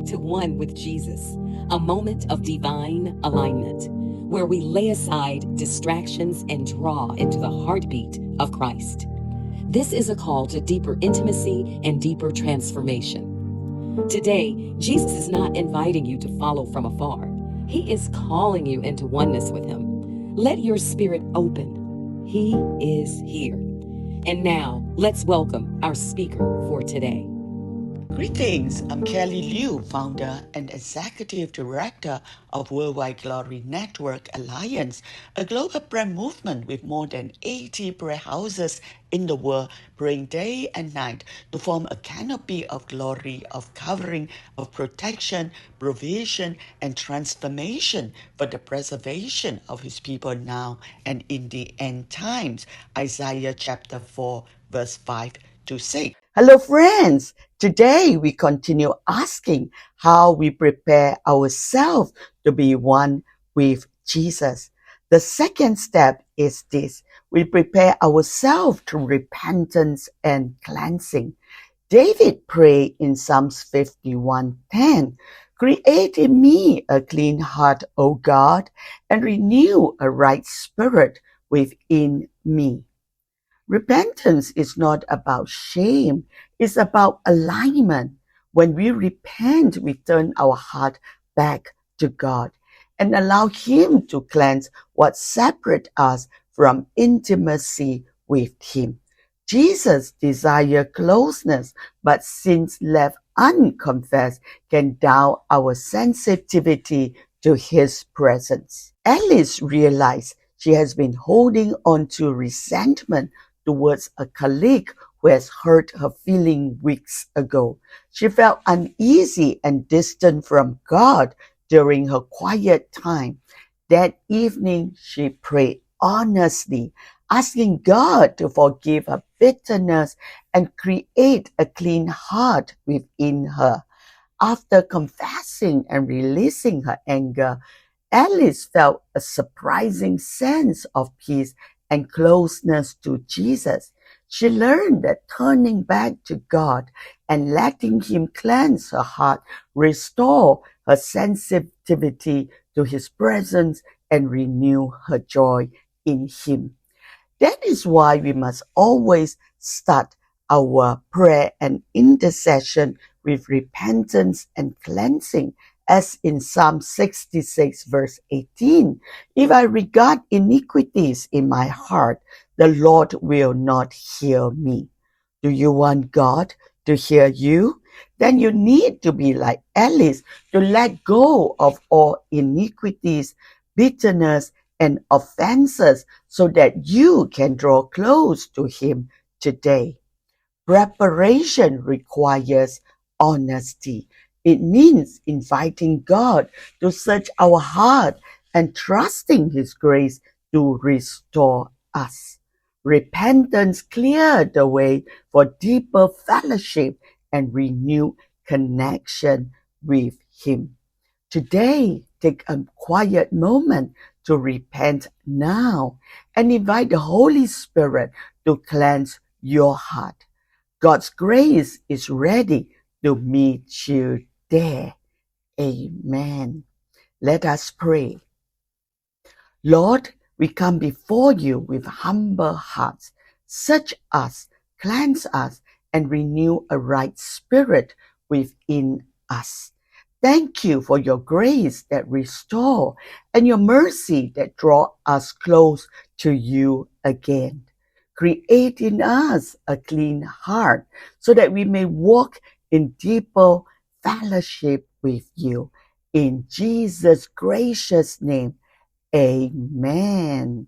to One with Jesus, a moment of divine alignment where we lay aside distractions and draw into the heartbeat of Christ. This is a call to deeper intimacy and deeper transformation. Today, Jesus is not inviting you to follow from afar. He is calling you into oneness with Him. Let your spirit open. He is here. And now, let's welcome our speaker for today. Greetings, I'm Kelly Liu, founder and executive director of Worldwide Glory Network Alliance, a global prayer movement with more than 80 prayer houses in the world, praying day and night to form a canopy of glory, of covering, of protection, provision, and transformation for the preservation of His people now and in the end times. Isaiah chapter 4, verse 5 to 6. Hello, friends. Today we continue asking how we prepare ourselves to be one with Jesus. The second step is this. We prepare ourselves through repentance and cleansing. David prayed in Psalms 51:10, "Create in me a clean heart, O God, and renew a right spirit within me." Repentance is not about shame, it's about alignment. When we repent, we turn our heart back to God and allow Him to cleanse what separates us from intimacy with Him. Jesus desired closeness, but sins left unconfessed can dull our sensitivity to His presence. Alice realized she has been holding on to resentment towards a colleague who has hurt her feeling weeks ago. She felt uneasy and distant from God during her quiet time. That evening, she prayed honestly, asking God to forgive her bitterness and create a clean heart within her. After confessing and releasing her anger, Alice felt a surprising sense of peace and closeness to Jesus. She learned that turning back to God and letting Him cleanse her heart restore her sensitivity to His presence and renew her joy in Him. That is why we must always start our prayer and intercession with repentance and cleansing, as in Psalm 66 verse 18. If I regard iniquities in my heart, the Lord will not hear me. Do you want God to hear you? Then you need to be like Alice, to let go of all iniquities, bitterness, and offenses so that you can draw close to Him today. Preparation requires honesty. It means inviting God to search our heart and trusting His grace to restore us. Repentance cleared the way for deeper fellowship and renewed connection with Him. Today, take a quiet moment to repent now and invite the Holy Spirit to cleanse your heart. God's grace is ready to meet you there. Amen. Let us pray. Lord, we come before you with humble hearts. Search us, cleanse us, and renew a right spirit within us. Thank you for your grace that restore and your mercy that draw us close to you again. Create in us a clean heart so that we may walk in deeper fellowship with you. In Jesus' gracious name, amen.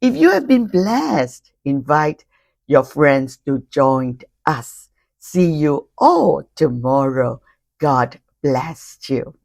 If you have been blessed, invite your friends to join us. See you all tomorrow. God bless you.